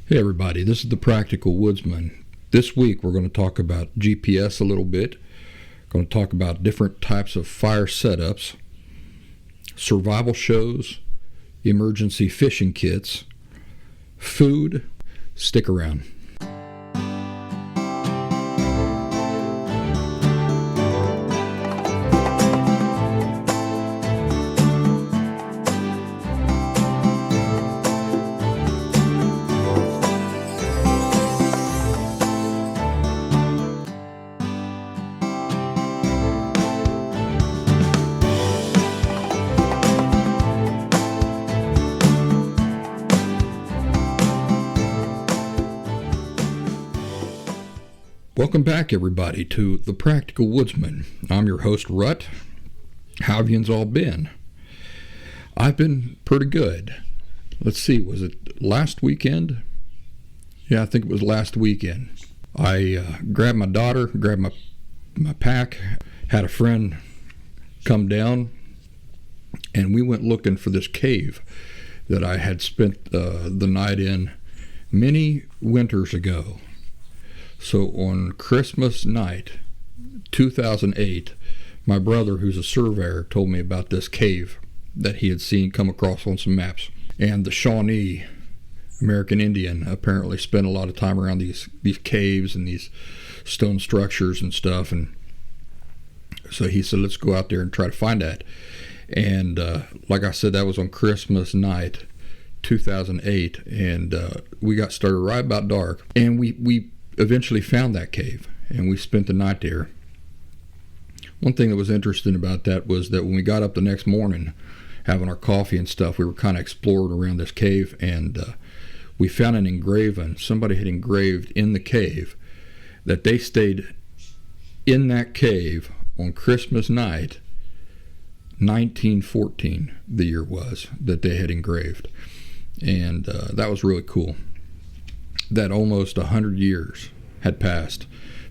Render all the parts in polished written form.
Hey everybody, this is the Practical Woodsman. This week we're going to talk about GPS a little bit. Going to talk about different types of fire setups, survival shows, emergency fishing kits, food. Stick around. Welcome back, everybody, to The Practical Woodsman. I'm your host, Rut. How have yous all been? I've been pretty good. Let's see, was it last weekend? Yeah, I think it was last weekend. I grabbed my daughter, grabbed my pack, had a friend come down, and we went looking for this cave that I had spent the night in many winters ago. So on Christmas night, 2008, my brother, who's a surveyor, told me about this cave that he had seen come across on some maps. And the Shawnee, American Indian, apparently spent a lot of time around these caves and these stone structures and stuff. And so he said, let's go out there and try to find that. And like I said, that was on Christmas night, 2008. And we got started right about dark. And we eventually found that cave, and we spent the night there. One thing that was interesting about that was that when we got up the next morning, having our coffee and stuff, we were kind of exploring around this cave, and we found an engraving. Somebody had engraved in the cave that they stayed in that cave on Christmas night, 1914, the year was, that they had engraved. And that was really cool. That almost 100 years had passed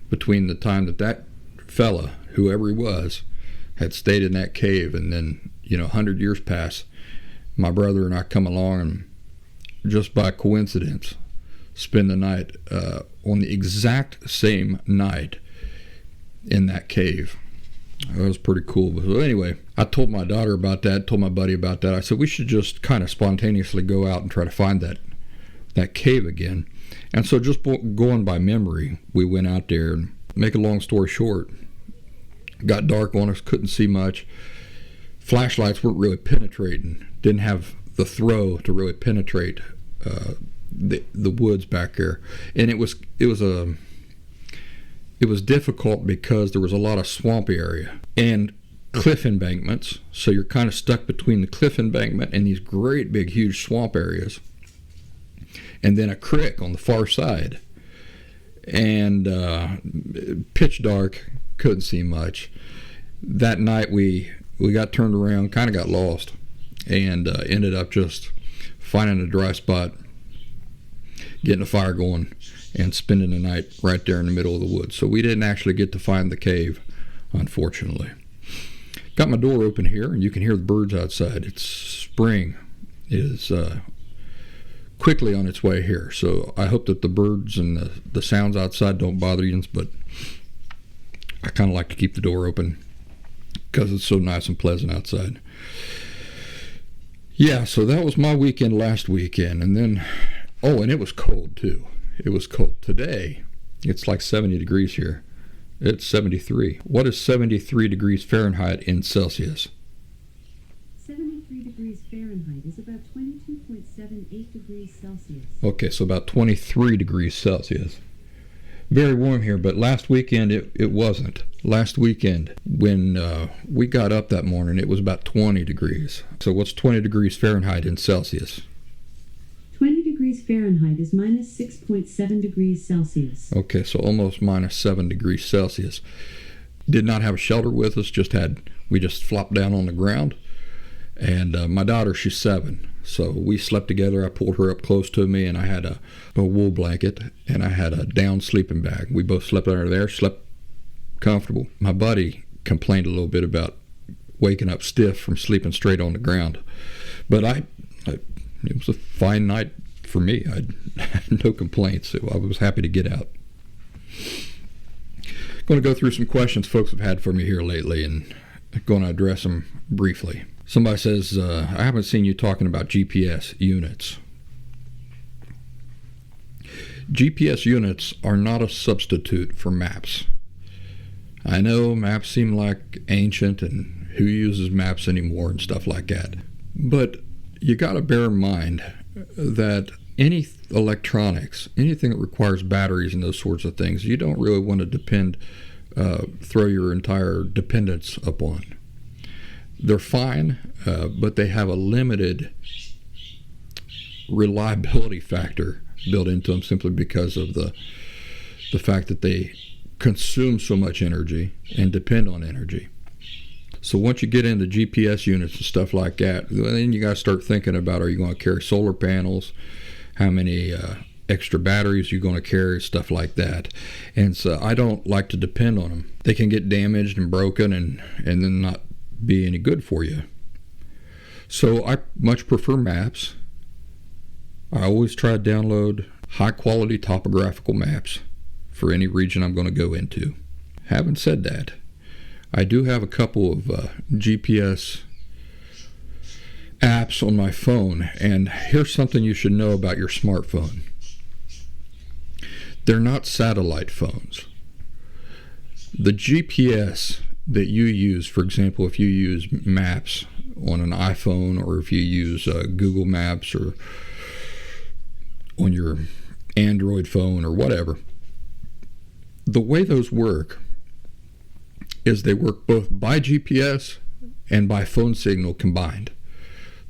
between the time that fella, whoever he was, had stayed in that cave, and then 100 years passed. My brother and I come along and just by coincidence spend the night on the exact same night in that cave. That was pretty cool. But anyway, I told my daughter about that, told my buddy about that. I said we should just kind of spontaneously go out and try to find that cave again. And so just going by memory, we went out there, and make a long story short, got dark on us, couldn't see much. Flashlights weren't really penetrating, didn't have the throw to really penetrate the woods back there. And it was difficult because there was a lot of swampy area and cliff embankments. So you're kind of stuck between the cliff embankment and these great big huge swamp areas, and then a creek on the far side, and pitch dark, couldn't see much. That night we got turned around, kind of got lost, and ended up just finding a dry spot, getting a fire going, and spending the night right there in the middle of the woods. So we didn't actually get to find the cave, unfortunately. Got my door open here, and you can hear the birds outside. It's spring. It is quickly on its way here, so I hope that the birds and the sounds outside don't bother you, but I kind of like to keep the door open because it's so nice and pleasant outside. Yeah, so that was my weekend last weekend, and then and it was cold too. It was cold. Today it's like 70 degrees here. It's 73. What is 73 degrees Fahrenheit in Celsius? 73 degrees Fahrenheit is about 22.78 degrees Celsius. Okay, so about 23 degrees Celsius. Very warm here, but last weekend it wasn't. Last weekend, when we got up that morning, it was about 20 degrees. So what's 20 degrees Fahrenheit in Celsius? 20 degrees Fahrenheit is minus 6.7 degrees Celsius. Okay, so almost minus 7 degrees Celsius. Did not have a shelter with us, we just flopped down on the ground. And my daughter, she's 7, so we slept together. I pulled her up close to me, and I had a wool blanket, and I had a down sleeping bag. We both slept under there, slept comfortable. My buddy complained a little bit about waking up stiff from sleeping straight on the ground, but it was a fine night for me. I no complaints. So I was happy to get out. Going to go through some questions folks have had for me here lately and going to address them briefly. Somebody says, I haven't seen you talking about GPS units. GPS units are not a substitute for maps. I know maps seem like ancient and who uses maps anymore and stuff like that. But you got to bear in mind that any electronics, anything that requires batteries and those sorts of things, you don't really want to throw your entire dependence upon. They're fine, but they have a limited reliability factor built into them simply because of the fact that they consume so much energy and depend on energy. So once you get into GPS units and stuff like that, then you got to start thinking about, are you going to carry solar panels? How many extra batteries you're going to carry, stuff like that. And so I don't like to depend on them. They can get damaged and broken and then not be any good for you. So I much prefer maps. I always try to download high-quality topographical maps for any region I'm going to go into. Having said that, I do have a couple of GPS apps on my phone, and here's something you should know about your smartphone. They're not satellite phones. The GPS that you use, for example, if you use Maps on an iPhone or if you use Google Maps or on your Android phone or whatever, the way those work is they work both by GPS and by phone signal combined.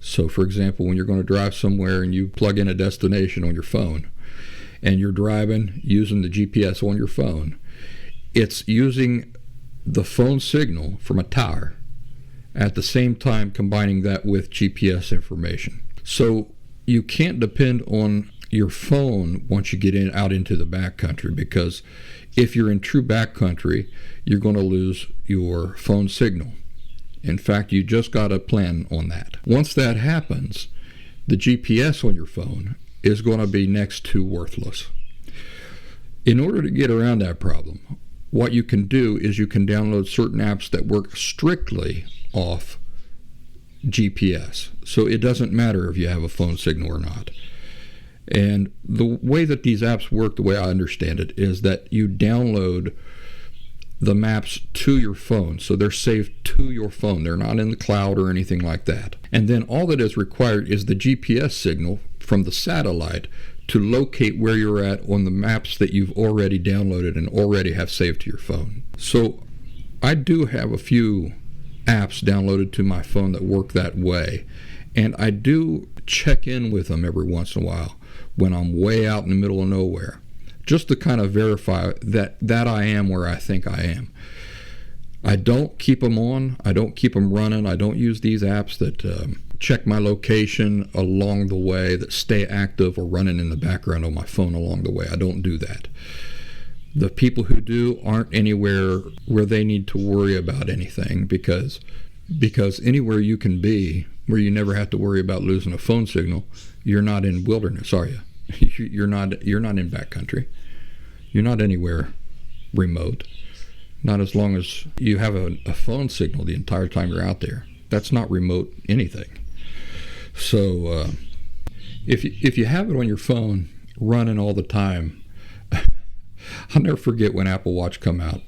So, for example, when you're going to drive somewhere and you plug in a destination on your phone and you're driving using the GPS on your phone, it's using the phone signal from a tower at the same time combining that with GPS information. So you can't depend on your phone once you get out into the backcountry, because if you're in true backcountry, you're going to lose your phone signal. In fact, you just got to plan on that. Once that happens, the GPS on your phone is going to be next to worthless. In order to get around that problem, what you can do is you can download certain apps that work strictly off GPS. So it doesn't matter if you have a phone signal or not. And the way that these apps work, the way I understand it, is that you download the maps to your phone. So they're saved to your phone. They're not in the cloud or anything like that. And then all that is required is the GPS signal from the satellite to locate where you're at on the maps that you've already downloaded and already have saved to your phone. So I do have a few apps downloaded to my phone that work that way. And I do check in with them every once in a while when I'm way out in the middle of nowhere, just to kind of verify that I am where I think I am. I don't keep them on. I don't keep them running. I don't use these apps that check my location along the way, that stay active or running in the background on my phone along the way. I don't do that. The people who do aren't anywhere where they need to worry about anything, because anywhere you can be where you never have to worry about losing a phone signal, you're not in wilderness, are you? You're not in backcountry. You're not anywhere remote. Not as long as you have a phone signal the entire time you're out there. That's not remote anything. So if you have it on your phone running all the time, I'll never forget when Apple Watch come out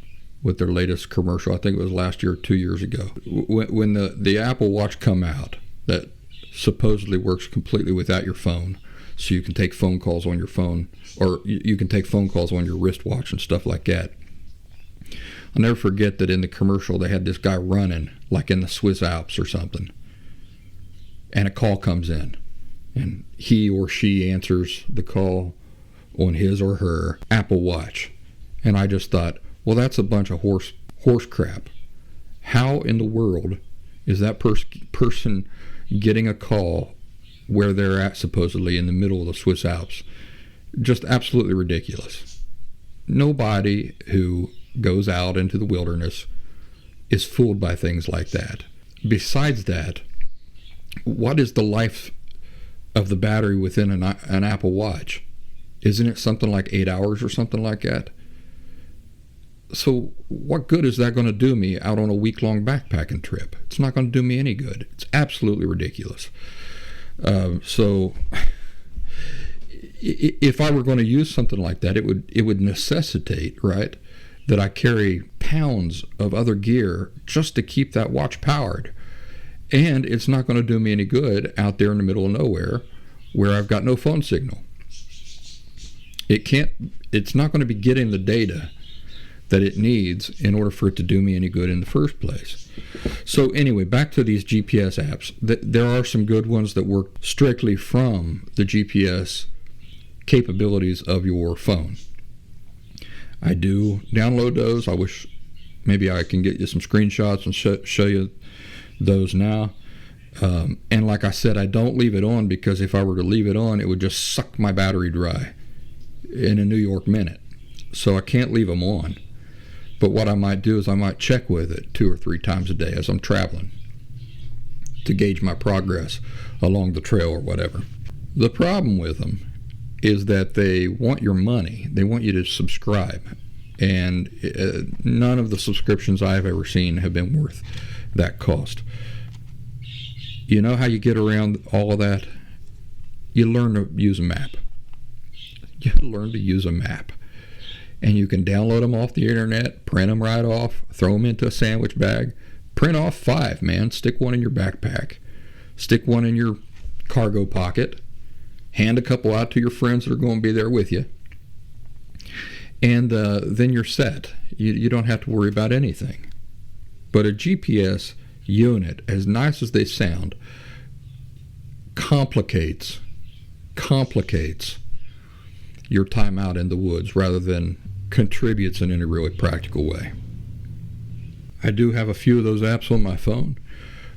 with their latest commercial. I think it was last year or 2 years ago. When the Apple Watch come out, that supposedly works completely without your phone, so you can take phone calls on your phone, or you can take phone calls on your wristwatch and stuff like that. I'll never forget that in the commercial they had this guy running like in the Swiss Alps or something, and a call comes in and he or she answers the call on his or her Apple Watch. And I just thought, well, that's a bunch of horse crap. How in the world is that person getting a call where they're at, supposedly in the middle of the Swiss Alps? Just absolutely ridiculous. Nobody who goes out into the wilderness is fooled by things like that. Besides that, what is the life of the battery within an Apple Watch? Isn't it something like 8 hours or something like that? So what good is that going to do me out on a week-long backpacking trip? It's not going to do me any good. It's absolutely ridiculous. So if I were going to use something like that, it would necessitate, right, that I carry pounds of other gear just to keep that watch powered. And it's not going to do me any good out there in the middle of nowhere where I've got no phone signal. It's not going to be getting the data that it needs in order for it to do me any good in the first place. So anyway, back to these GPS apps. There are some good ones that work strictly from the GPS capabilities of your phone. I do download those. I wish maybe I can get you some screenshots and show you those now. And like I said, I don't leave it on because if I were to leave it on, it would just suck my battery dry in a New York minute. So I can't leave them on. But what I might do is I might check with it 2 or 3 times a day as I'm traveling to gauge my progress along the trail or whatever. The problem with them is that they want your money. They want you to subscribe. And none of the subscriptions I've ever seen have been worth that cost. You know how you get around all of that? You learn to use a map. You learn to use a map. And you can download them off the internet, print them right off, throw them into a sandwich bag, print off 5, man. Stick one in your backpack. Stick one in your cargo pocket. Hand a couple out to your friends that are going to be there with you. And then you're set. You don't have to worry about anything. But a GPS unit, as nice as they sound, complicates your time out in the woods rather than contributes in any really practical way. I do have a few of those apps on my phone,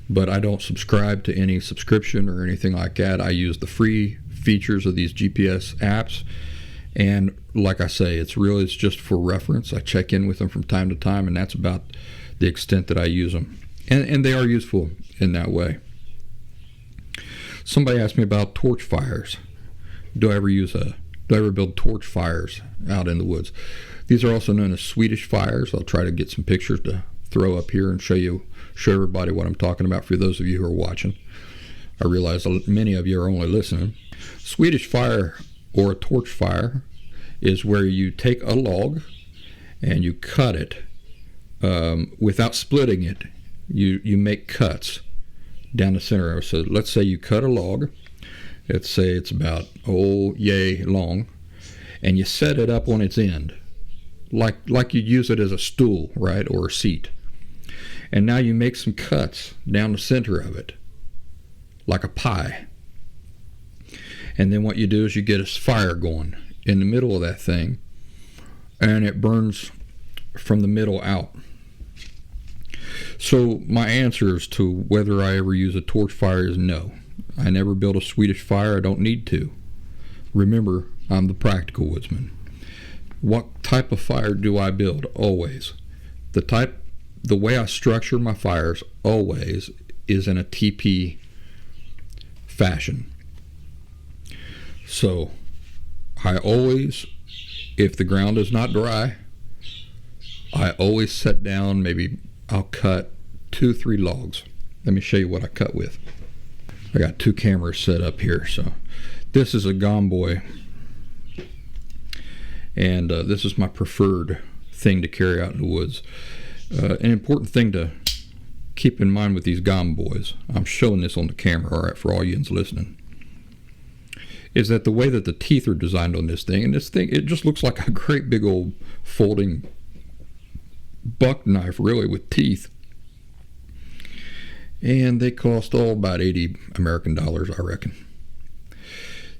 but I don't subscribe to any subscription or anything like that. I use the free features of these GPS apps, and like I say, it's just for reference. I check in with them from time to time, and that's about the extent that I use them. And they are useful in that way. Somebody asked me about torch fires. Do I ever build torch fires out in the woods? These are also known as Swedish fires. I'll try to get some pictures to throw up here and show everybody what I'm talking about for those of you who are watching. I realize many of you are only listening. Swedish fire or a torch fire is where you take a log and you cut it without splitting it. You make cuts down the center. So let's say you cut a log. Let's say it's about yay long, and you set it up on its end, like you use it as a stool, right, or a seat. And now you make some cuts down the center of it, like a pie. And then what you do is you get a fire going in the middle of that thing, and it burns from the middle out. So my answers to whether I ever use a torch fire is no. I never built a Swedish fire. I don't need to. Remember, I'm the practical woodsman. What type of fire do I build? Always. The way I structure my fires always is in a TP fashion. So I always, if the ground is not dry, I always set down, maybe I'll cut 2-3 logs. Let me show you what I cut with. I got 2 cameras set up here. So this is a gomboy, and this is my preferred thing to carry out in the woods. An important thing to keep in mind with these gomboys, I'm showing this on the camera, all right, for all you listening, is that the way that the teeth are designed on this thing, and this thing, it just looks like a great big old folding buck knife, really, with teeth. And they cost about 80 American dollars, I reckon.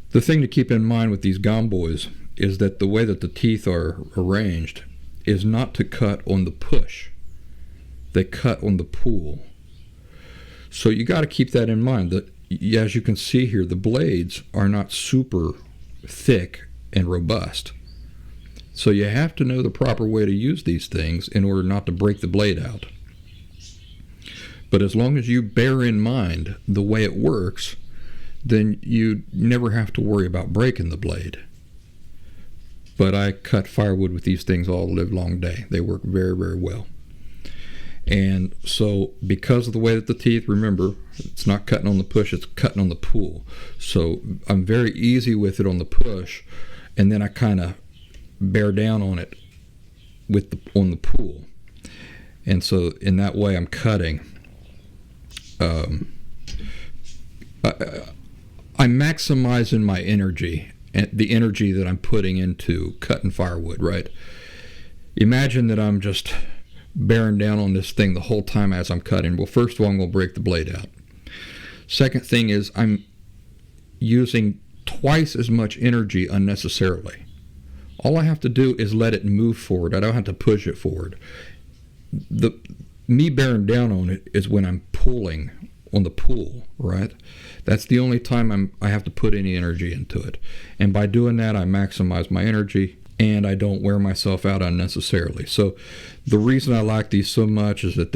The thing to keep in mind with these gomboys is that the way that the teeth are arranged is not to cut on the push. They cut on the pull. So you got to keep that in mind, that as you can see here, the blades are not super thick and robust. So you have to know the proper way to use these things in order not to break the blade out. But as long as you bear in mind the way it works, then you never have to worry about breaking the blade. but I cut firewood with these things all live long day. They work very, very well. And so because of the way that the teeth, remember, it's not cutting on the push, it's cutting on the pull. So I'm very easy with it on the push, and then I kind of bear down on it on the pull. And so in that way I'm cutting. I'm maximizing my energy, and the energy that I'm putting into cutting firewood, right? Imagine that I'm just bearing down on this thing the whole time as I'm cutting. Well, first of all, I'm going to break the blade out. Second thing is I'm using twice as much energy unnecessarily. All I have to do is let it move forward. I don't have to push it forward. Me bearing down on it is when I'm pulling on the pull, right? That's the only time I have to put any energy into it. And by doing that, I maximize my energy, and I don't wear myself out unnecessarily. So the reason I like these so much is that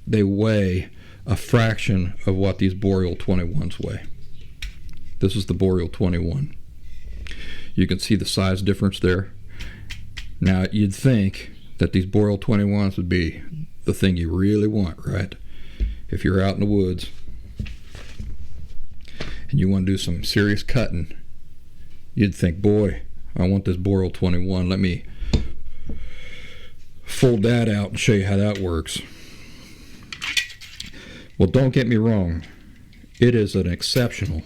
they weigh a fraction of what these Boreal 21s weigh. This is the Boreal 21. You can see the size difference there. Now, you'd think that these Boreal 21s would be the thing you really want, right? If you're out in the woods and you want to do some serious cutting, you'd think, boy, I want this Boreal 21. Let me fold that out and show you how that works. Well, don't get me wrong. It is an exceptional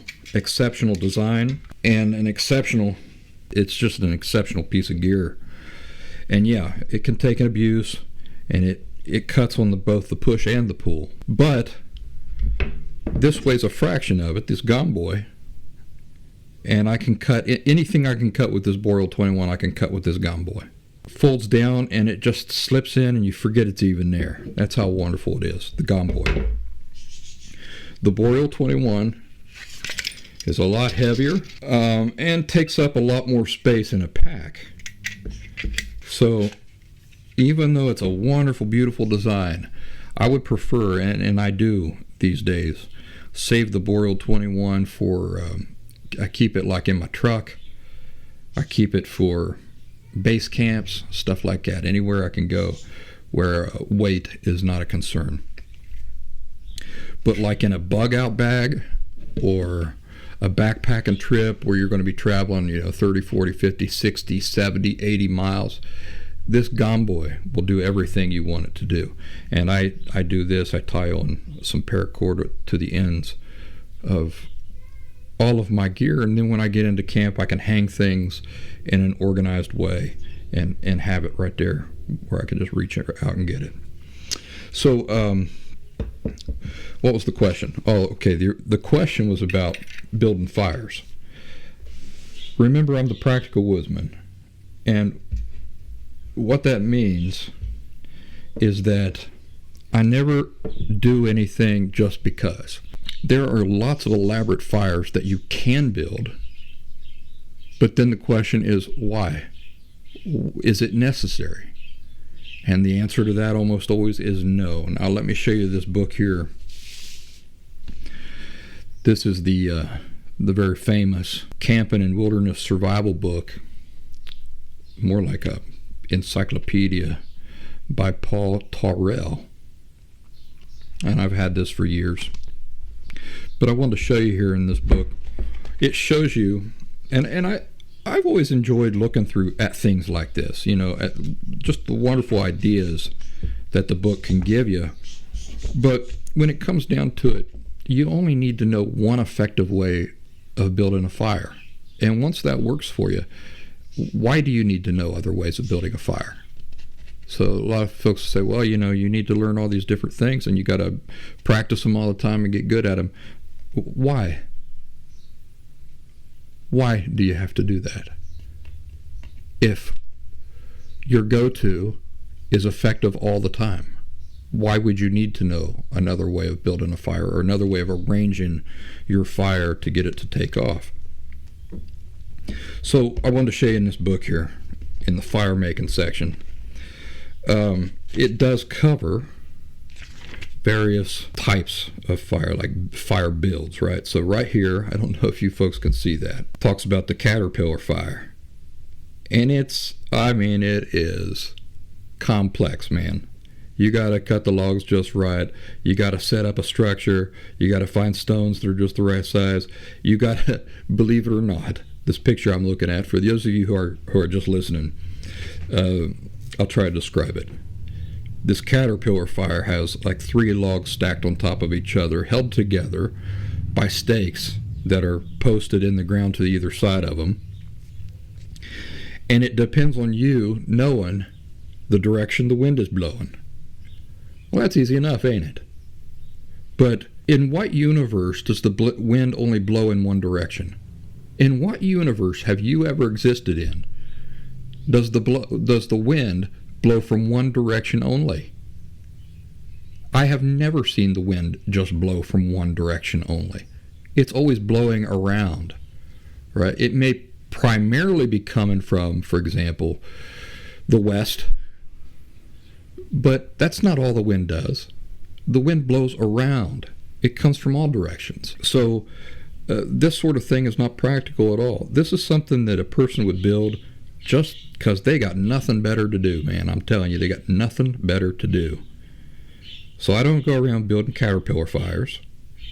design and it's just an exceptional piece of gear. And yeah, it can take an abuse, and it cuts on both the push and the pull. But this weighs a fraction of it, this Gomboy. And I can cut anything I can cut with this Boreal 21, I can cut with this Gomboy. Folds down and it just slips in and you forget it's even there. That's how wonderful it is, the Gomboy. The Boreal 21 is a lot heavier and takes up a lot more space in a pack. So even though it's a wonderful, beautiful design, I would prefer, and I do these days, save the Boreal 21 for... I keep it like in my truck. I keep it for base camps, stuff like that, anywhere I can go where weight is not a concern. But like in a bug out bag or a backpacking trip where you're going to be traveling, 30, 40, 50, 60, 70, 80 miles, this Gomboy will do everything you want it to do. And I do this. I tie on some paracord to the ends of all of my gear, and then when I get into camp I can hang things in an organized way and have it right there where I can just reach out and get it. So what was the question? Oh, okay, the question was about building fires. Remember, I'm the practical woodsman, and what that means is that I never do anything just because. There are lots of elaborate fires that you can build, but then the question is, why? Is it necessary? And the answer to that almost always is no. Now let me show you this book here. This is the very famous Camping and Wilderness Survival book, more like a encyclopedia by Paul Tyrrell. And I've had this for years. But I wanted to show you here in this book. It shows you, and I've always enjoyed looking at things like this, at just the wonderful ideas that the book can give you. But when it comes down to it, you only need to know one effective way of building a fire. And once that works for you, why do you need to know other ways of building a fire? So a lot of folks say, well, you need to learn all these different things and you got to practice them all the time and get good at them. Why? Why do you have to do that? If your go-to is effective all the time, why would you need to know another way of building a fire or another way of arranging your fire to get it to take off? So I wanted to show you in this book here, in the fire making section, it does cover various types of fire, like fire builds, right? So right here, I don't know if you folks can see that, talks about the caterpillar fire. And it is complex, man. You got to cut the logs just right. You got to set up a structure. You got to find stones that are just the right size. You got to, believe it or not, this picture I'm looking at, for those of you who are just listening, I'll try to describe it. This caterpillar fire has like 3 logs stacked on top of each other, held together by stakes that are posted in the ground to either side of them. And it depends on you knowing the direction the wind is blowing. Well, that's easy enough, ain't it? But in what universe does the wind only blow in one direction? In what universe have you ever existed in? Does the wind blow from one direction only? I have never seen the wind just blow from one direction only. It's always blowing around, right? It may primarily be coming from, for example, the west, but that's not all the wind does. The wind blows around. It comes from all directions. So this sort of thing is not practical at all. This is something that a person would build just because they got nothing better to do, man. I'm telling you, they got nothing better to do. So I don't go around building caterpillar fires.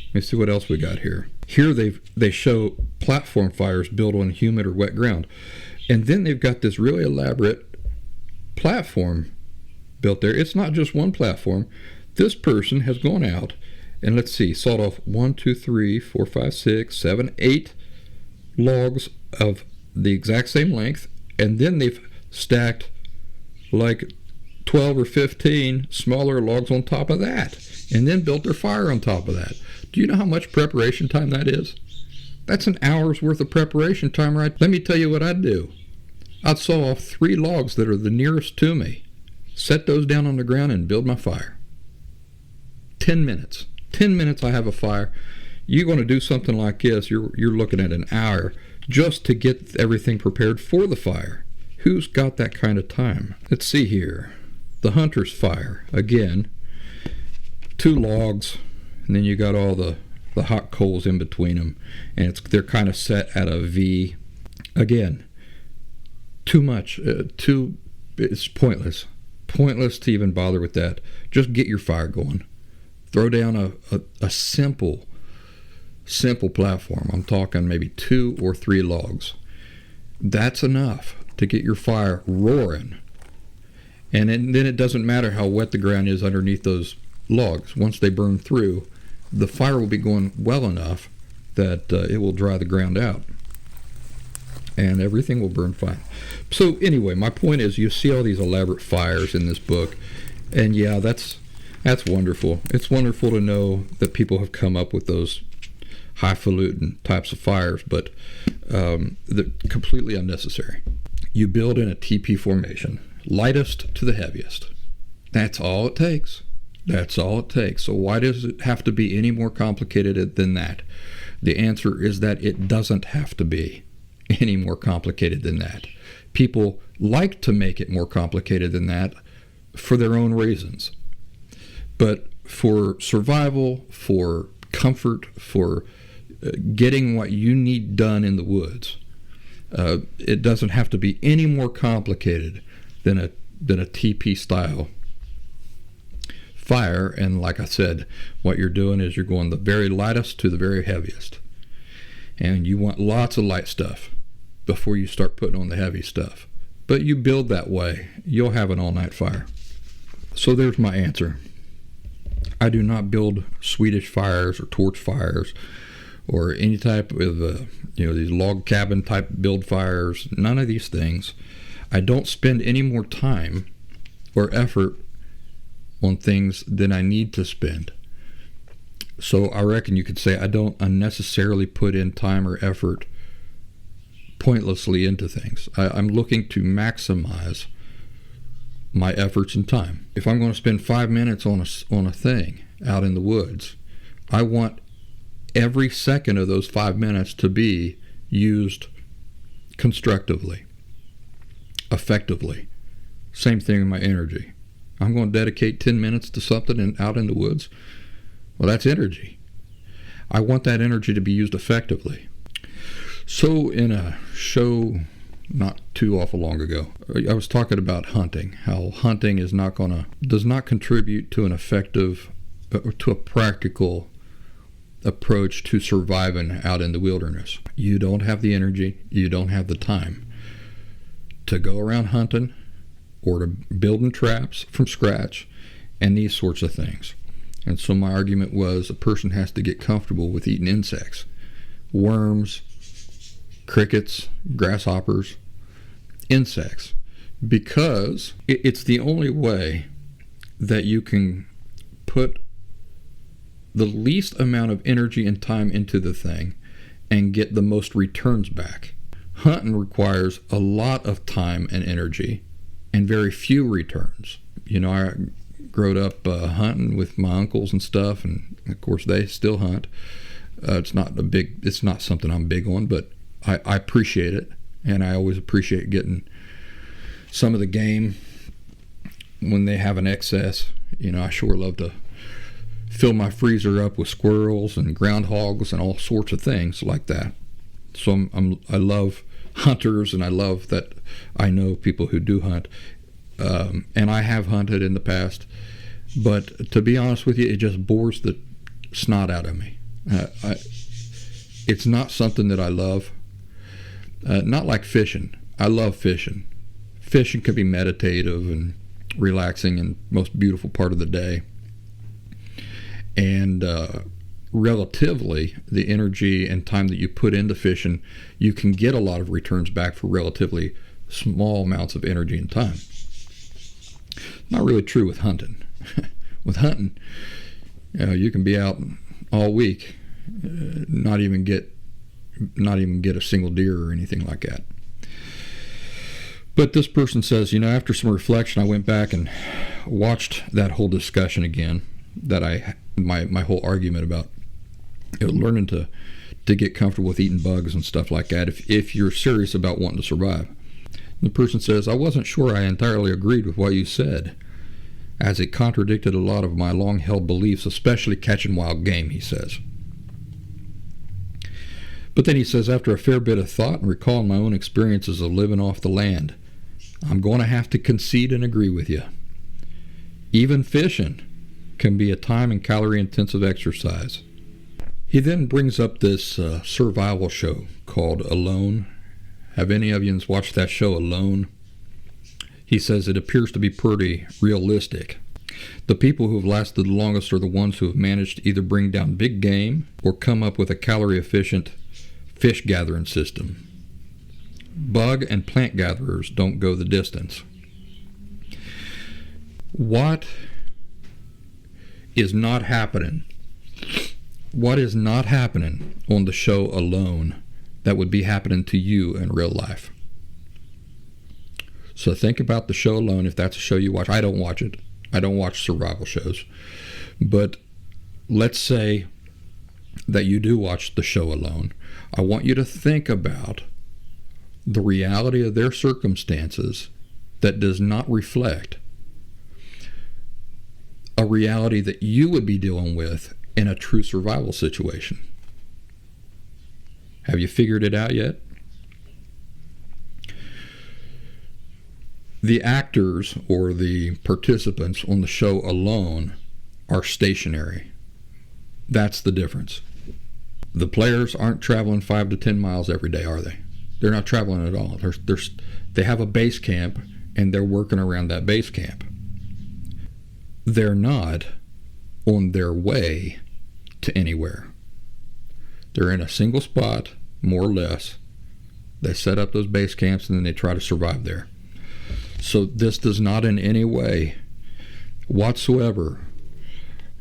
Let me see what else we got here. Here they show platform fires built on humid or wet ground. And then they've got this really elaborate platform built there. It's not just one platform. This person has gone out and, let's see, sawed off 1, 2, 3, 4, 5, 6, 7, 8 logs of the exact same length, and then they've stacked like 12 or 15 smaller logs on top of that, and then built their fire on top of that. Do you know how much preparation time that is? That's an hour's worth of preparation time, right? Let me tell you what I'd do. I'd saw off 3 logs that are the nearest to me, set those down on the ground, and build my fire. 10 minutes. 10 minutes I have a fire. You're going to do something like this, you're looking at an hour just to get everything prepared for the fire. Who's got that kind of time? Let's see here. The hunter's fire. Again, 2 logs, and then you got all the hot coals in between them, and they're kind of set at a V. Again, too much. It's pointless. Pointless to even bother with that. Just get your fire going. Throw down a simple platform. I'm talking maybe 2 or 3 logs. That's enough to get your fire roaring. And then it doesn't matter how wet the ground is underneath those logs. Once they burn through, the fire will be going well enough that it will dry the ground out. And everything will burn fine. So anyway, my point is, you see all these elaborate fires in this book. And yeah, that's wonderful. It's wonderful to know that people have come up with those highfalutin types of fires, but they're completely unnecessary. You build in a TP formation, lightest to the heaviest. That's all it takes. That's all it takes. So why does it have to be any more complicated than that? The answer is that it doesn't have to be any more complicated than that. People like to make it more complicated than that for their own reasons. But for survival, for comfort, for getting what you need done in the woods, it doesn't have to be any more complicated than a TP style fire. And like I said, what you're doing is you're going the very lightest to the very heaviest. And you want lots of light stuff before you start putting on the heavy stuff. But you build that way, you'll have an all-night fire. So there's my answer. I do not build Swedish fires or torch fires or any type of these log cabin type build fires. None of these things. I don't spend any more time or effort on things than I need to spend. So I reckon you could say I don't unnecessarily put in time or effort pointlessly into things. I'm looking to maximize my efforts and time. If I'm going to spend 5 minutes on a thing out in the woods, I want every second of those 5 minutes to be used constructively, effectively. Same thing with my energy. I'm going to dedicate 10 minutes to something out in the woods. Well, that's energy. I want that energy to be used effectively. So in a show not too awful long ago. I was talking about hunting, how hunting does not contribute to an effective, to a practical approach to surviving out in the wilderness. You don't have the energy, you don't have the time to go around hunting or to building traps from scratch and these sorts of things. And so my argument was a person has to get comfortable with eating insects, worms, crickets, grasshoppers, insects, because it's the only way that you can put the least amount of energy and time into the thing and get the most returns back. Hunting requires a lot of time and energy and very few returns. You know, I growed up hunting with my uncles and stuff, and of course they still hunt. It's not something I'm big on, but I appreciate it, and I always appreciate getting some of the game when they have an excess. You know, I sure love to fill my freezer up with squirrels and groundhogs and all sorts of things like that. So I love hunters, and I love that I know people who do hunt, and I have hunted in the past. But to be honest with you, it just bores the snot out of me. It's not something that I love. Not like fishing. I love fishing. Fishing can be meditative and relaxing and most beautiful part of the day. And relatively, the energy and time that you put into fishing, you can get a lot of returns back for relatively small amounts of energy and time. Not really true with hunting. With hunting, you can be out all week, not even get a single deer or anything like that. But this person says, after some reflection, I went back and watched that whole discussion again, that my whole argument about learning to get comfortable with eating bugs and stuff like that if you're serious about wanting to survive. And the person says, I wasn't sure I entirely agreed with what you said, as it contradicted a lot of my long-held beliefs, especially catching wild game, he says. But then he says, after a fair bit of thought and recalling my own experiences of living off the land, I'm going to have to concede and agree with you. Even fishing can be a time and calorie-intensive exercise. He then brings up this survival show called Alone. Have any of you watched that show, Alone? He says it appears to be pretty realistic. The people who have lasted the longest are the ones who have managed to either bring down big game or come up with a calorie-efficient fish gathering system. Bug and plant gatherers don't go the distance. What is not happening? What is not happening on the show Alone that would be happening to you in real life? So think about the show Alone, if that's a show you watch. I don't watch it. I don't watch survival shows. But let's say that you do watch the show Alone. I want you to think about the reality of their circumstances that does not reflect a reality that you would be dealing with in a true survival situation. Have you figured it out yet? The actors or the participants on the show Alone are stationary. That's the difference. The players aren't traveling 5 to 10 miles every day, are they? They're not traveling at all. They have a base camp, and they're working around that base camp. They're not on their way to anywhere. They're in a single spot, more or less. They set up those base camps, and then they try to survive there. So this does not in any way whatsoever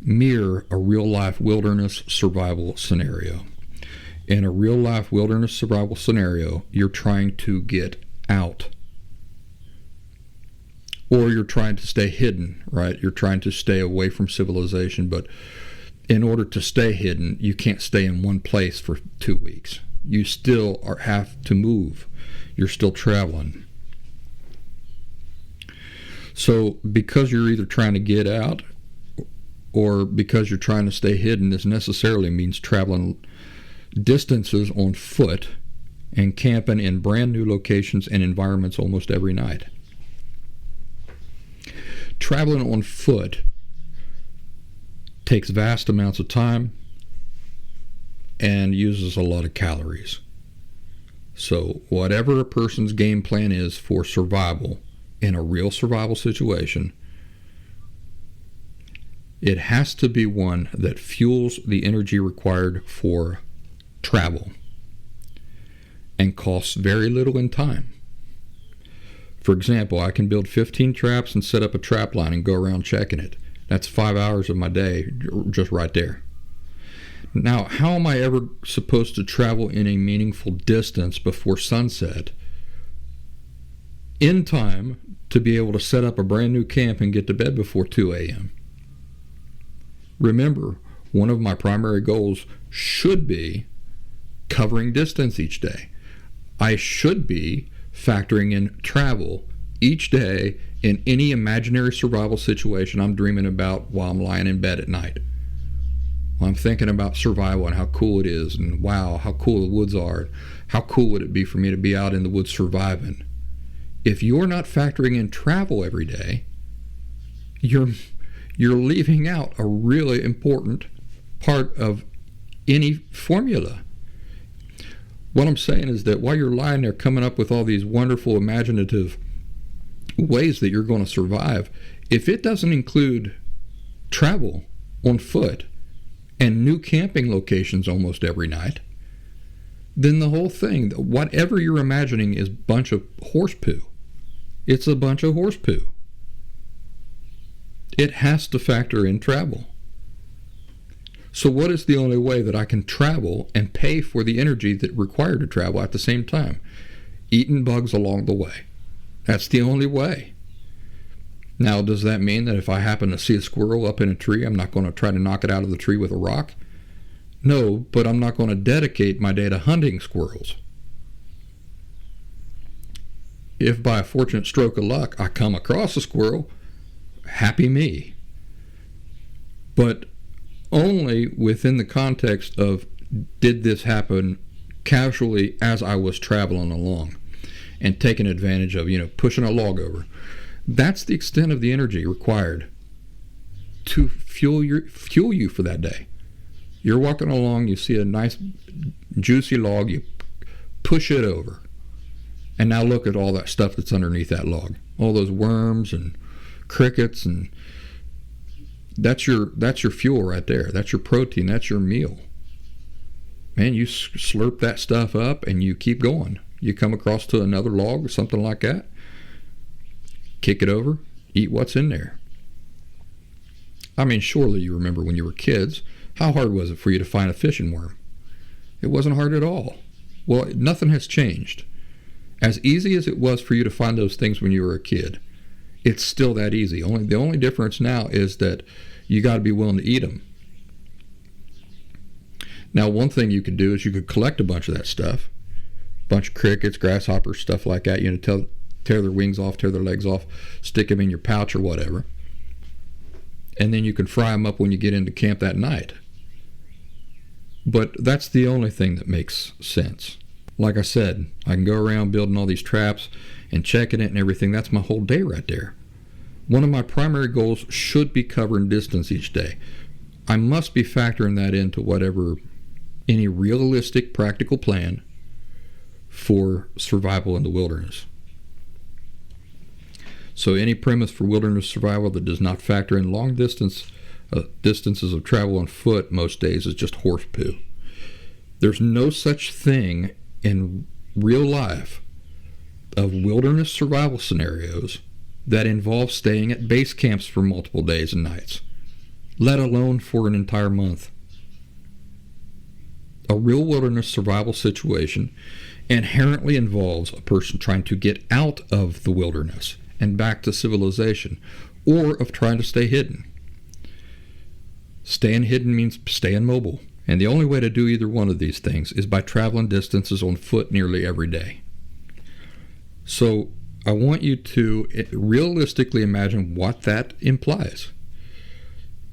mirror a real-life wilderness survival scenario. In a real-life wilderness survival scenario, you're trying to get out. Or you're trying to stay hidden, right? You're trying to stay away from civilization, but in order to stay hidden, you can't stay in one place for 2 weeks. You still have to move. You're still traveling. So because you're either trying to get out or because you're trying to stay hidden, this necessarily means traveling distances on foot and camping in brand new locations and environments almost every night. Traveling on foot takes vast amounts of time and uses a lot of calories. So whatever a person's game plan is for survival in a real survival situation, it has to be one that fuels the energy required for travel and costs very little in time. For example, I can build 15 traps and set up a trap line and go around checking it. That's 5 hours of my day just right there. Now, how am I ever supposed to travel in a meaningful distance before sunset in time to be able to set up a brand new camp and get to bed before 2 a.m.? Remember, one of my primary goals should be covering distance each day. I should be factoring in travel each day in any imaginary survival situation I'm dreaming about while I'm lying in bed at night. While I'm thinking about survival and how cool it is, and wow, how cool the woods are. How cool would it be for me to be out in the woods surviving? If you're not factoring in travel every day, you're leaving out a really important part of any formula. What I'm saying is that while you're lying there coming up with all these wonderful imaginative ways that you're going to survive, if it doesn't include travel on foot and new camping locations almost every night, then the whole thing, whatever you're imagining, is a bunch of horse poo. It's a bunch of horse poo. It has to factor in travel. So what is the only way that I can travel and pay for the energy that required to travel at the same time? Eating bugs along the way. That's the only way. Now, does that mean that if I happen to see a squirrel up in a tree, I'm not going to try to knock it out of the tree with a rock? No, but I'm not going to dedicate my day to hunting squirrels. If by a fortunate stroke of luck I come across a squirrel, happy me. But only within the context of, did this happen casually as I was traveling along and taking advantage of, pushing a log over. That's the extent of the energy required to fuel you for that day. You're walking along, you see a nice juicy log, you push it over, and now look at all that stuff that's underneath that log. All those worms and crickets, and that's your fuel right there. That's your protein. That's your meal. Man, you slurp that stuff up and you keep going. You come across to another log or something like that, kick it over, eat what's in there. I mean, surely you remember when you were kids, how hard was it for you to find a fishing worm? It wasn't hard at all. Well, nothing has changed. As easy as it was for you to find those things when you were a kid, it's still that easy. The only difference now is that you got to be willing to eat them. Now, one thing you could do is you could collect a bunch of that stuff, bunch of crickets, grasshoppers, stuff like that. Tear their wings off, tear their legs off, stick them in your pouch or whatever, and then you can fry them up when you get into camp that night. But that's the only thing that makes sense. Like I said, I can go around building all these traps and checking it and everything. That's my whole day right there. One of my primary goals should be covering distance each day. I must be factoring that into whatever any realistic, practical plan for survival in the wilderness. So any premise for wilderness survival that does not factor in long distances of travel on foot most days is just horse poo. There's no such thing in real life of wilderness survival scenarios that involve staying at base camps for multiple days and nights, let alone for an entire month. A real wilderness survival situation inherently involves a person trying to get out of the wilderness and back to civilization, or of trying to stay hidden. Staying hidden means staying mobile, and the only way to do either one of these things is by traveling distances on foot nearly every day. So I want you to realistically imagine what that implies.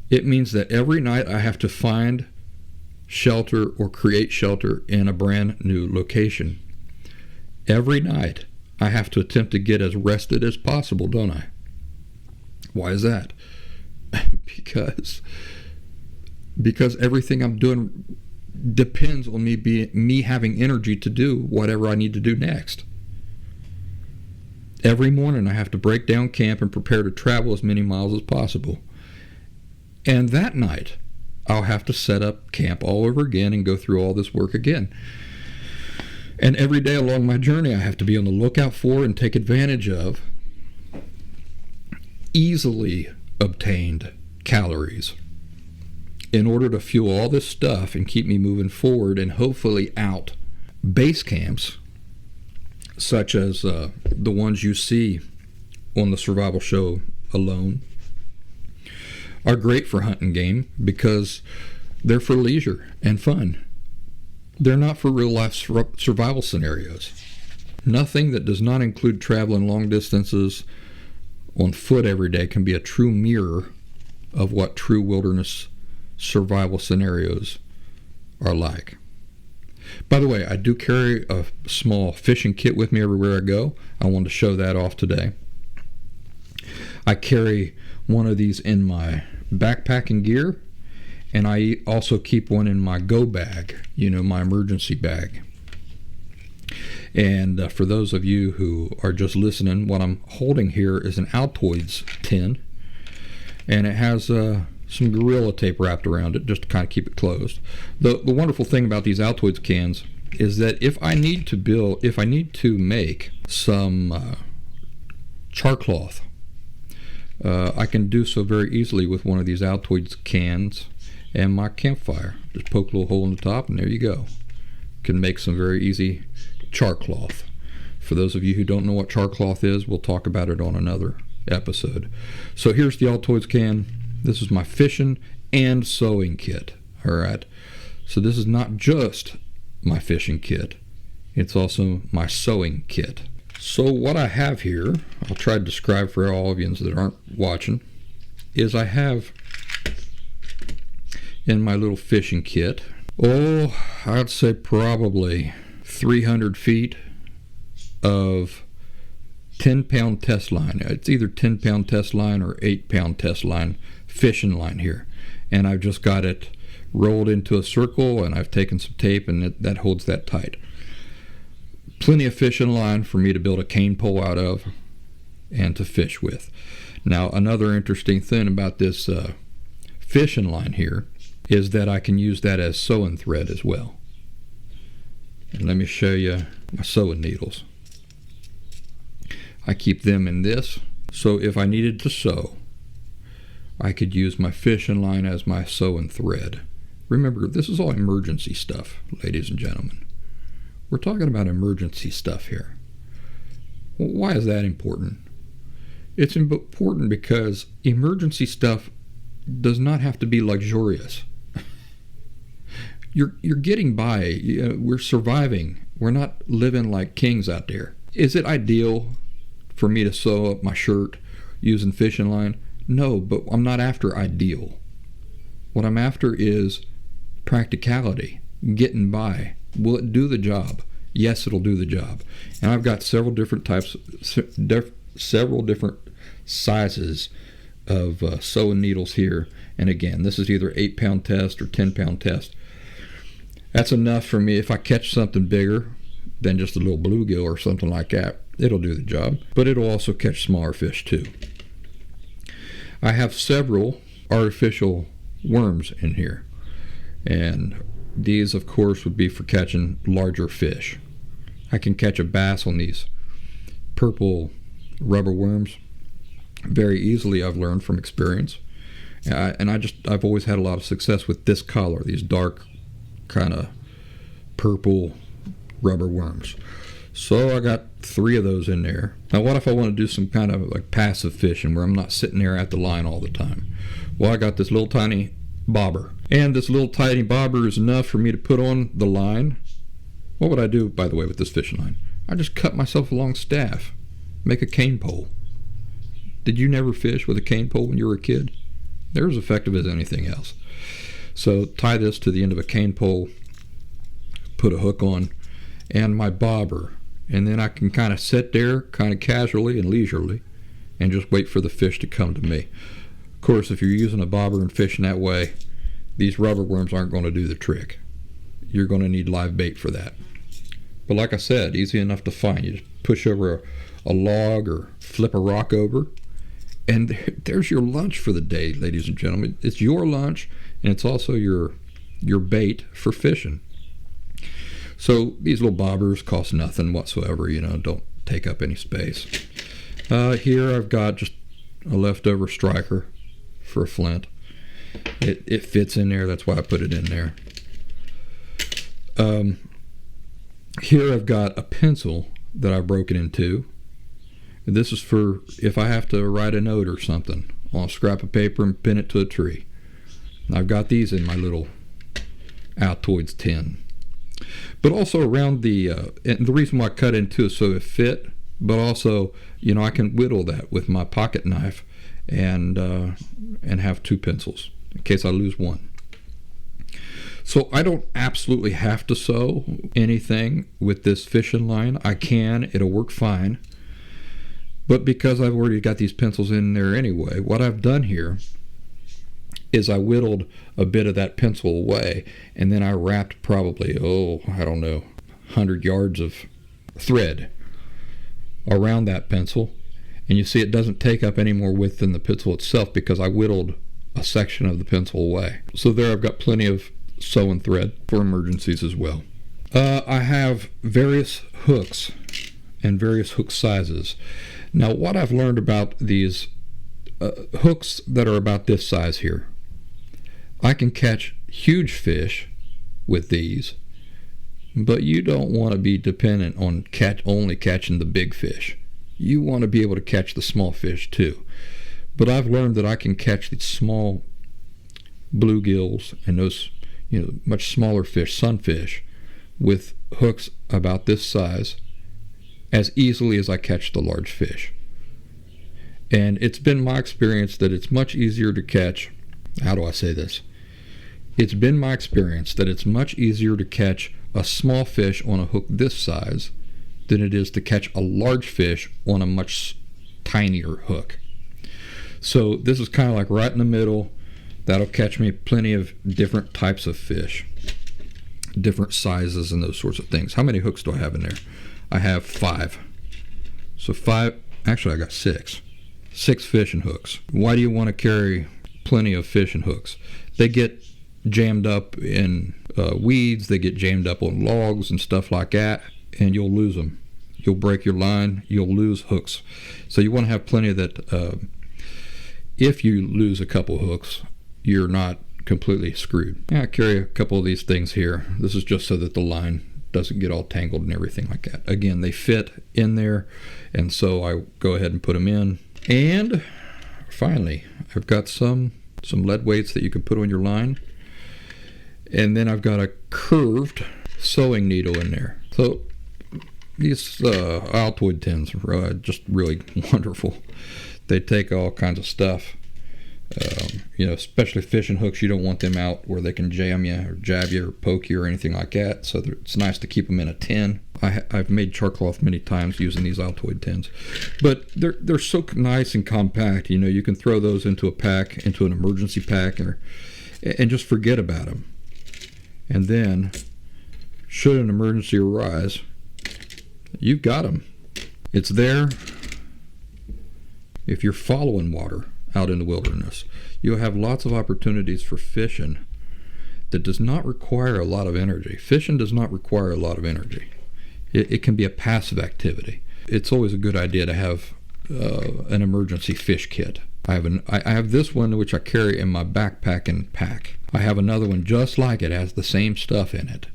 It means that every night I have to find shelter or create shelter in a brand new location. Every night, I have to attempt to get as rested as possible, don't I? Why is that? Because everything I'm doing depends on me having energy to do whatever I need to do next. Every morning I have to break down camp and prepare to travel as many miles as possible. And that night, I'll have to set up camp all over again and go through all this work again. And every day along my journey, I have to be on the lookout for and take advantage of easily obtained calories in order to fuel all this stuff and keep me moving forward and hopefully out. Base camps, such as the ones you see on the survival show Alone, are great for hunting game because they're for leisure and fun. They're not for real life survival scenarios. Nothing that does not include traveling long distances on foot every day can be a true mirror of what true wilderness survival scenarios are like. By the way, I do carry a small fishing kit with me everywhere I go. I wanted to show that off today. I carry one of these in my backpacking gear, and I also keep one in my go bag, my emergency bag. And for those of you who are just listening, what I'm holding here is an Altoids tin, and it has some Gorilla Tape wrapped around it just to kind of keep it closed. The wonderful thing about these Altoids cans is that if I need to make some char cloth, I can do so very easily with one of these Altoids cans and my campfire. Just poke a little hole in the top and there you go. Can make some very easy char cloth. For those of you who don't know what char cloth is, we'll talk about it on another episode. So here's the Altoids can. This is my fishing and sewing kit. All right. So this is not just my fishing kit. It's also my sewing kit. So what I have here, I'll try to describe for all of you that aren't watching, is I have in my little fishing kit, I'd say probably 300 feet of 10-pound test line. It's either 10-pound test line or 8-pound test line, fishing line here. And I've just got it rolled into a circle, and I've taken some tape, and that holds that tight. Plenty of fishing line for me to build a cane pole out of and to fish with. Now, another interesting thing about this fishing line here is that I can use that as sewing thread as well. And let me show you my sewing needles. I keep them in this, so if I needed to sew, I could use my fishing line as my sewing thread. Remember, this is all emergency stuff, ladies and gentlemen. We're talking about emergency stuff here. Well, why is that important? It's important because emergency stuff does not have to be luxurious. You're getting by. We're surviving. We're not living like kings out there. Is it ideal for me to sew up my shirt using fishing line? No, but I'm not after ideal. What I'm after is practicality, getting by. Will it do the job? Yes, it'll do the job. And I've got several different types, several different sizes of sewing needles here. And again, this is either 8-pound test or 10-pound test. That's enough for me. If I catch something bigger than just a little bluegill or something like that, it'll do the job. But it'll also catch smaller fish too. I have several artificial worms in here. And these, of course, would be for catching larger fish. I can catch a bass on these purple rubber worms very easily, I've learned from experience. And I've always had a lot of success with this color, these dark kind of purple rubber worms. So I got 3 of those in there. Now what if I want to do some kind of like passive fishing where I'm not sitting there at the line all the time? Well, I got this little tiny bobber. And this little tiny bobber is enough for me to put on the line. What would I do, by the way, with this fishing line? I just cut myself a long staff, make a cane pole. Did you never fish with a cane pole when you were a kid? They're as effective as anything else. So tie this to the end of a cane pole, put a hook on, and my bobber and then I can kind of sit there kind of casually and leisurely and just wait for the fish to come to me. Of course, if you're using a bobber and fishing that way, these rubber worms aren't going to do the trick. You're going to need live bait for that. But like I said, easy enough to find. You just push over a log or flip a rock over, and there's your lunch for the day, ladies and gentlemen. It's your lunch, and it's also your bait for fishing. So these little bobbers cost nothing whatsoever, don't take up any space. Here I've got just a leftover striker for a flint. It fits in there, that's why I put it in there. Here I've got a pencil that I've broken in two. And this is for if I have to write a note or something on a scrap of paper and pin it to a tree. And I've got these in my little Altoids tin. But also around and the reason why I cut into it so it fit, but also, I can whittle that with my pocket knife and have two pencils in case I lose one. So I don't absolutely have to sew anything with this fishing line. I can, it'll work fine. But because I've already got these pencils in there anyway, what I've done here is I whittled a bit of that pencil away, and then I wrapped probably, 100 yards of thread around that pencil. And you see it doesn't take up any more width than the pencil itself because I whittled a section of the pencil away. So there I've got plenty of sewing thread for emergencies as well. I have various hooks and various hook sizes. Now what I've learned about these hooks that are about this size here, I can catch huge fish with these, but you don't want to be dependent on only catching the big fish. You want to be able to catch the small fish too. But I've learned that I can catch these small bluegills and those much smaller fish, sunfish, with hooks about this size as easily as I catch the large fish. And it's been my experience that it's much easier to catch, how do I say this? It's been my experience that it's much easier to catch a small fish on a hook this size than it is to catch a large fish on a much tinier hook. So this is kind of like right in the middle. That'll catch me plenty of different types of fish, different sizes and those sorts of things. How many hooks do I have in there? I have 5. So 5, actually I got 6. 6 fishing hooks. Why do you want to carry plenty of fishing hooks? They get jammed up in weeds, they get jammed up on logs and stuff like that, and you'll lose them. You'll break your line, you'll lose hooks. So you want to have plenty of that. If you lose a couple hooks, you're not completely screwed. I carry a couple of these things here. This is just so that the line doesn't get all tangled and everything like that. Again, they fit in there, and so I go ahead and put them in. And finally, I've got some lead weights that you can put on your line. And then I've got a curved sewing needle in there. So these Altoid tins are just really wonderful. They take all kinds of stuff. Especially fishing hooks, you don't want them out where they can jam you or jab you or poke you or anything like that. So it's nice to keep them in a tin. I've made charcloth many times using these Altoid tins, but they're so nice and compact. You can throw those into a pack, into an emergency pack, and just forget about them. And then, should an emergency arise, you've got them. It's there. If you're following water out in the wilderness, you'll have lots of opportunities for fishing that does not require a lot of energy. Fishing does not require a lot of energy. It can be a passive activity. It's always a good idea to have an emergency fish kit. I have this one which I carry in my backpack and pack. I have another one just like it, has the same stuff in it,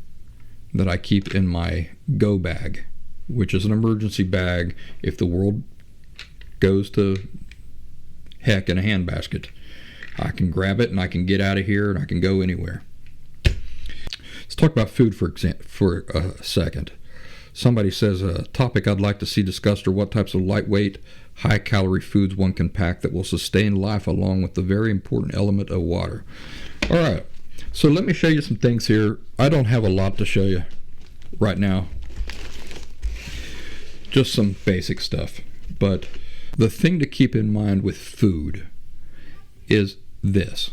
that I keep in my go bag, which is an emergency bag if the world goes to heck in a handbasket. I can grab it and I can get out of here and I can go anywhere. Let's talk about food for a second. Somebody says a topic I'd like to see discussed are what types of lightweight, high-calorie foods one can pack that will sustain life along with the very important element of water. All right, so let me show you some things here. I don't have a lot to show you right now. just some basic stuff. But the thing to keep in mind with food is this.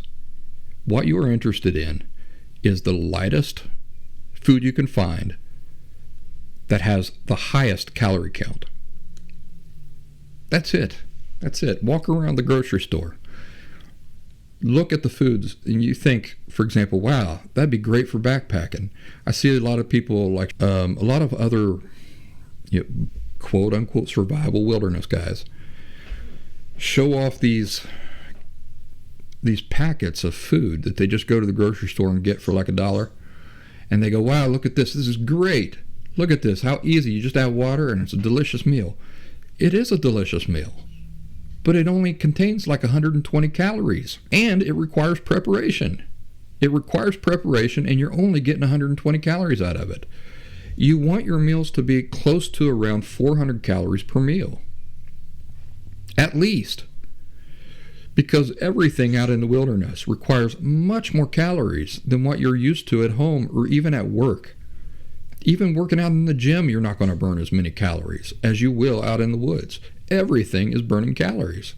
What you are interested in is the lightest food you can find that has the highest calorie count. That's it. That's it. Walk around the grocery store. Look at the foods and you think, for example, wow, that'd be great for backpacking. I see a lot of people, like a lot of other quote unquote survival wilderness guys, show off these packets of food that they just go to the grocery store and get for like $1. And they go, wow, look at this. This is great. Look at this. How easy. You just add water and it's a delicious meal. It is a delicious meal, but it only contains like 120 calories, and it requires preparation. It requires preparation, and you're only getting 120 calories out of it. You want your meals to be close to around 400 calories per meal, at least, because everything out in the wilderness requires much more calories than what you're used to at home or even at work. Even working out in the gym, you're not going to burn as many calories as you will out in the woods. Everything is burning calories.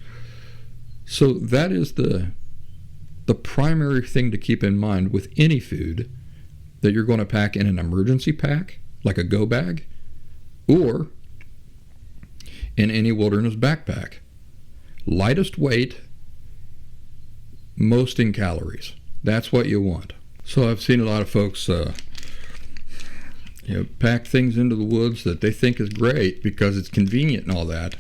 So that is the primary thing to keep in mind with any food that you're going to pack in an emergency pack, like a go bag, or in any wilderness backpack. Lightest weight, most in calories. That's what you want. So I've seen a lot of folks pack things into the woods that they think is great because it's convenient and all that.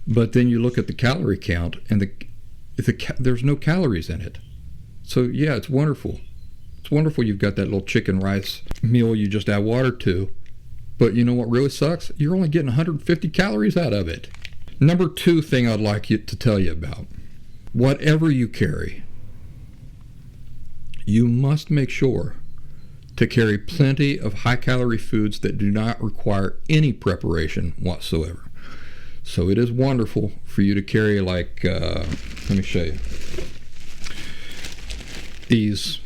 But then you look at the calorie count and there's no calories in it. So yeah, it's wonderful. It's wonderful you've got that little chicken rice meal you just add water to. But you know what really sucks? You're only getting 150 calories out of it. Number 2 thing I'd like to tell you about. Whatever you carry, you must make sure to carry plenty of high-calorie foods that do not require any preparation whatsoever. So it is wonderful for you to carry, like, let me show you, these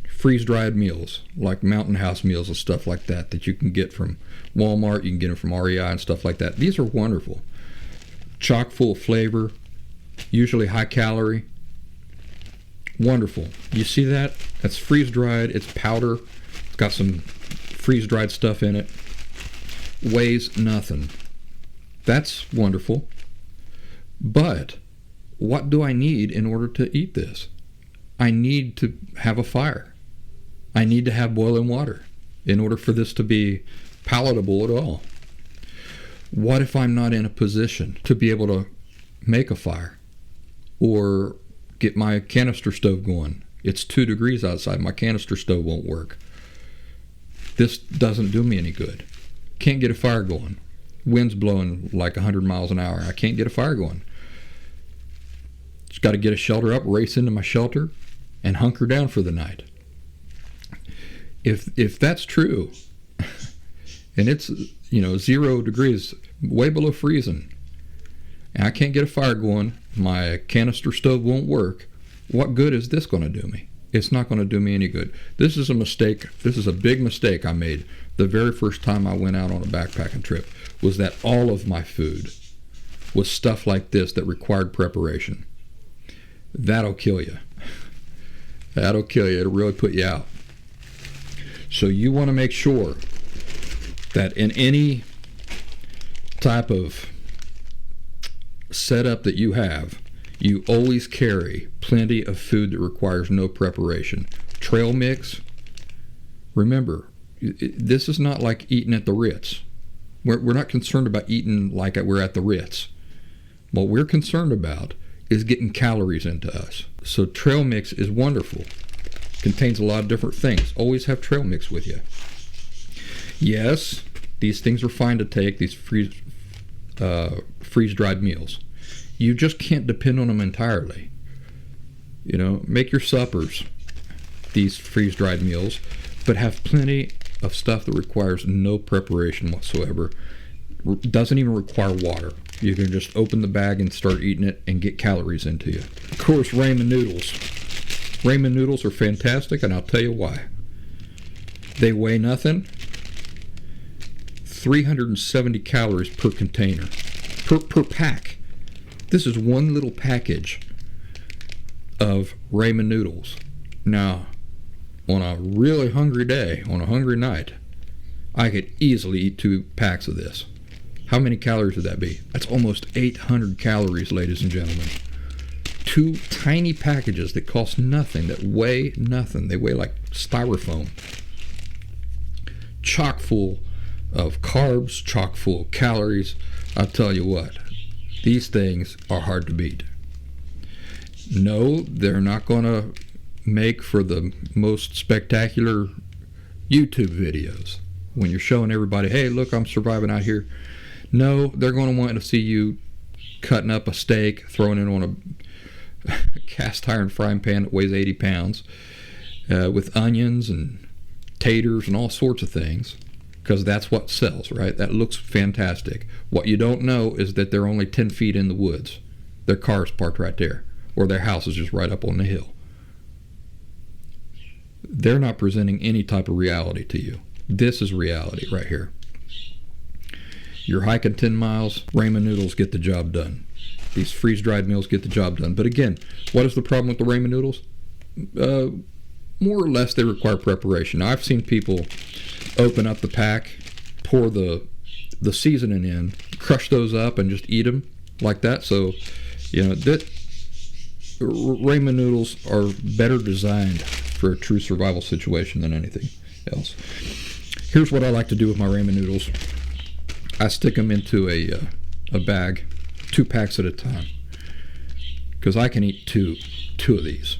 freeze-dried meals, like Mountain House meals and stuff like that you can get from Walmart, you can get them from REI and stuff like that. These are wonderful. Chock full of flavor, usually high-calorie. Wonderful. You see that? That's freeze-dried. It's powder. It's got some freeze-dried stuff in it. Weighs nothing. That's wonderful. But what do I need in order to eat this? I need to have a fire. I need to have boiling water in order for this to be palatable at all. What if I'm not in a position to be able to make a fire or get my canister stove going? It's 2 degrees outside. My canister stove won't work. This doesn't do me any good. Can't get a fire going. Wind's blowing like 100 miles an hour. I can't get a fire going. Just got to get a shelter up, race into my shelter, and hunker down for the night. If that's true, and it's 0 degrees, way below freezing, and I can't get a fire going, my canister stove won't work, what good is this going to do me? It's not going to do me any good. This is a mistake. This is a big mistake I made the very first time I went out on a backpacking trip, was that all of my food was stuff like this that required preparation. That'll kill you. That'll kill you. It'll really put you out. So you want to make sure that in any type of setup that you have, you always carry plenty of food that requires no preparation. Trail mix. Remember, this is not like eating at the Ritz. We're not concerned about eating like we're at the Ritz. What we're concerned about is getting calories into us. So trail mix is wonderful. Contains a lot of different things. Always have trail mix with you. Yes, these things are fine to take, these freeze-dried meals. You just can't depend on them entirely. Make your suppers, these freeze-dried meals, but have plenty of stuff that requires no preparation whatsoever. Doesn't even require water. You can just open the bag and start eating it and get calories into you. Of course, ramen noodles. Ramen noodles are fantastic, and I'll tell you why. They weigh nothing. 370 calories per container, per pack. This is one little package of ramen noodles. Now, on a really hungry day, on a hungry night, I could easily eat 2 packs of this. How many calories would that be? That's almost 800 calories, ladies and gentlemen. 2 tiny packages that cost nothing, that weigh nothing. They weigh like styrofoam. Chock full of carbs, chock full of calories. I'll tell you what, these things are hard to beat. No, they're not going to make for the most spectacular YouTube videos when you're showing everybody, hey, look, I'm surviving out here. No, they're going to want to see you cutting up a steak, throwing it on a cast iron frying pan that weighs 80 pounds with onions and taters and all sorts of things, because that's what sells, right? That looks fantastic. What you don't know is that they're only 10 feet in the woods. Their car's parked right there, or their house is just right up on the hill. They're not presenting any type of reality to you. This is reality right here. You're hiking 10 miles, ramen noodles get the job done. These freeze-dried meals get the job done. But again, what is the problem with the ramen noodles? More or less, they require preparation. Now, I've seen people open up the pack, pour the seasoning in, crush those up, and just eat them like that. So, you know, that ramen noodles are better designed for a true survival situation than anything else. Here's what I like to do with my ramen noodles. I stick them into a bag, 2 packs at a time, because I can eat two of these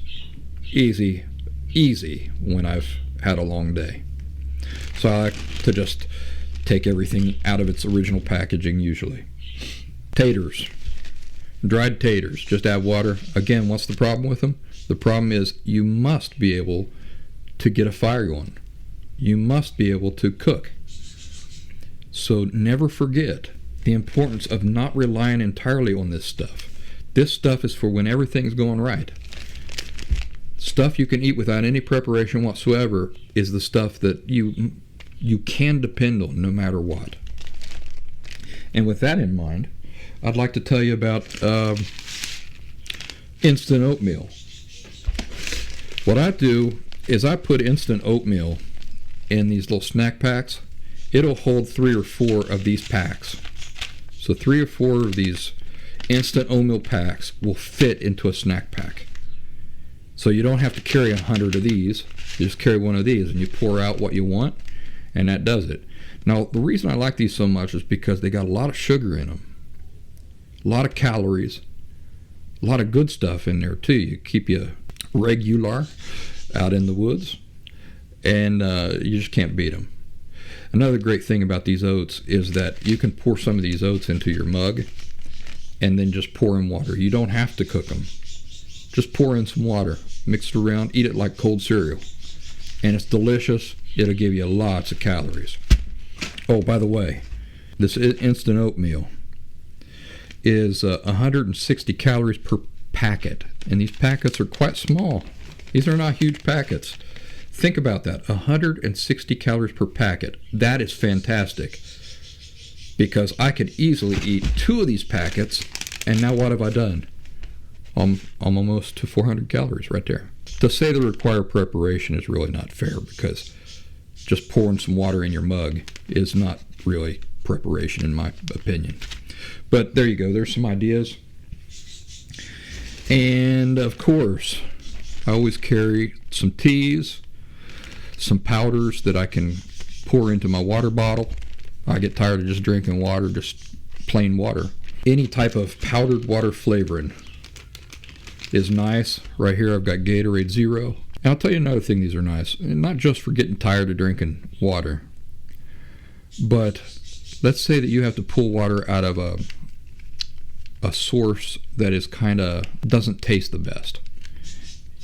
easy when I've had a long day. So I like to just take everything out of its original packaging usually. Taters, dried taters, just add water. Again, what's the problem with them? The problem is you must be able to get a fire going. You must be able to cook. So never forget the importance of not relying entirely on this stuff. This stuff is for when everything's going right. Stuff you can eat without any preparation whatsoever is the stuff that you can depend on no matter what. And with that in mind, I'd like to tell you about instant oatmeal. What I do is I put instant oatmeal in these little snack packs. It'll hold 3 or 4 of these packs. So 3 or 4 of these instant oatmeal packs will fit into a snack pack. So you don't have to carry 100 of these. You just carry one of these and you pour out what you want, and that does it. Now, the reason I like these so much is because they got a lot of sugar in them, a lot of calories, a lot of good stuff in there too. You keep you regular out in the woods, and you just can't beat them. Another great thing about these oats is that you can pour some of these oats into your mug and then just pour in water. You don't have to cook them. Just pour in some water, mix it around, eat it like cold cereal. And it's delicious. It'll give you lots of calories. Oh, by the way, this instant oatmeal is 160 calories per packet. And these packets are quite small. These are not huge packets. Think about that, 160 calories per packet. That is fantastic, because I could easily eat 2 of these packets, and now what have I done? I'm almost to 400 calories right there. To say the required preparation is really not fair, because just pouring some water in your mug is not really preparation in my opinion. But there you go, there's some ideas. And of course, I always carry some teas, some powders that I can pour into my water bottle. I get tired of just drinking water, just plain water. Any type of powdered water flavoring is nice. Right here I've got Gatorade Zero. And I'll tell you another thing, these are nice. And not just for getting tired of drinking water, but let's say that you have to pull water out of a source that is doesn't taste the best.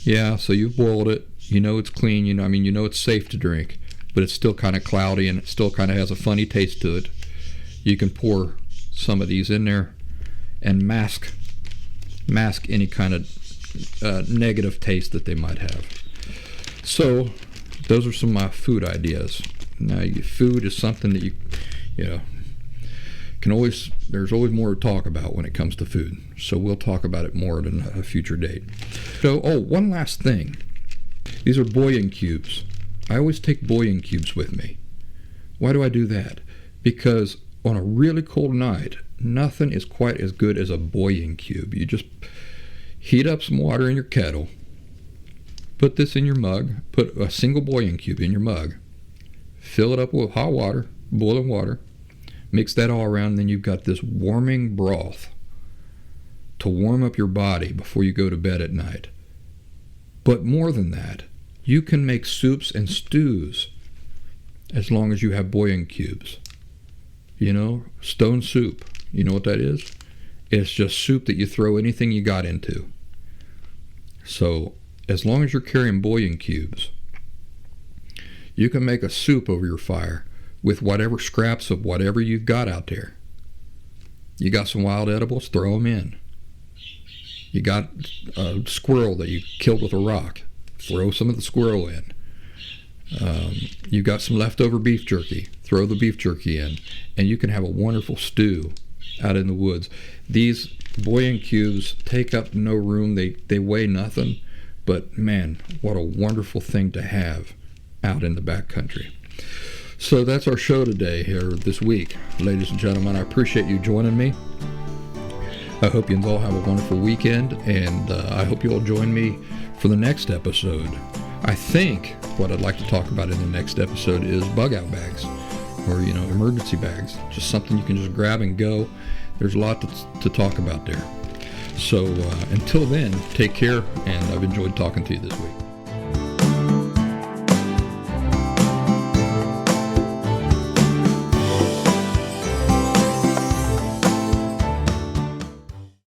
Yeah, so you've boiled it, you know it's clean, you know it's safe to drink, but it's still kind of cloudy and it still kind of has a funny taste to it. You can pour some of these in there and mask any kind of negative taste that they might have. So those are some of my food ideas. Now, food is something that you You know, there's always more to talk about when it comes to food. So we'll talk about it more at a future date. So, one last thing. These are bouillon cubes. I always take bouillon cubes with me. Why do I do that? Because on a really cold night, nothing is quite as good as a bouillon cube. You just heat up some water in your kettle, put this in your mug, put a single bouillon cube in your mug, fill it up with hot water, boiling water, mix that all around, and then you've got this warming broth to warm up your body before you go to bed at night. But more than that, you can make soups and stews as long as you have bouillon cubes. You know, stone soup, you know what that is? It's just soup that you throw anything you got into. So as long as you're carrying bouillon cubes, you can make a soup over your fire with whatever scraps of whatever you've got out there. You got some wild edibles, throw them in. You got a squirrel that you killed with a rock, throw some of the squirrel in. You got some leftover beef jerky, throw the beef jerky in, and you can have a wonderful stew out in the woods. These bouillon cubes take up no room. They weigh nothing, but man, what a wonderful thing to have out in the backcountry. So that's our show today here this week. Ladies and gentlemen, I appreciate you joining me. I hope you all have a wonderful weekend, and I hope you all join me for the next episode. I think what I'd like to talk about in the next episode is bug out bags, or emergency bags. Just something you can just grab and go. There's a lot to talk about there. So until then, take care, and I've enjoyed talking to you this week.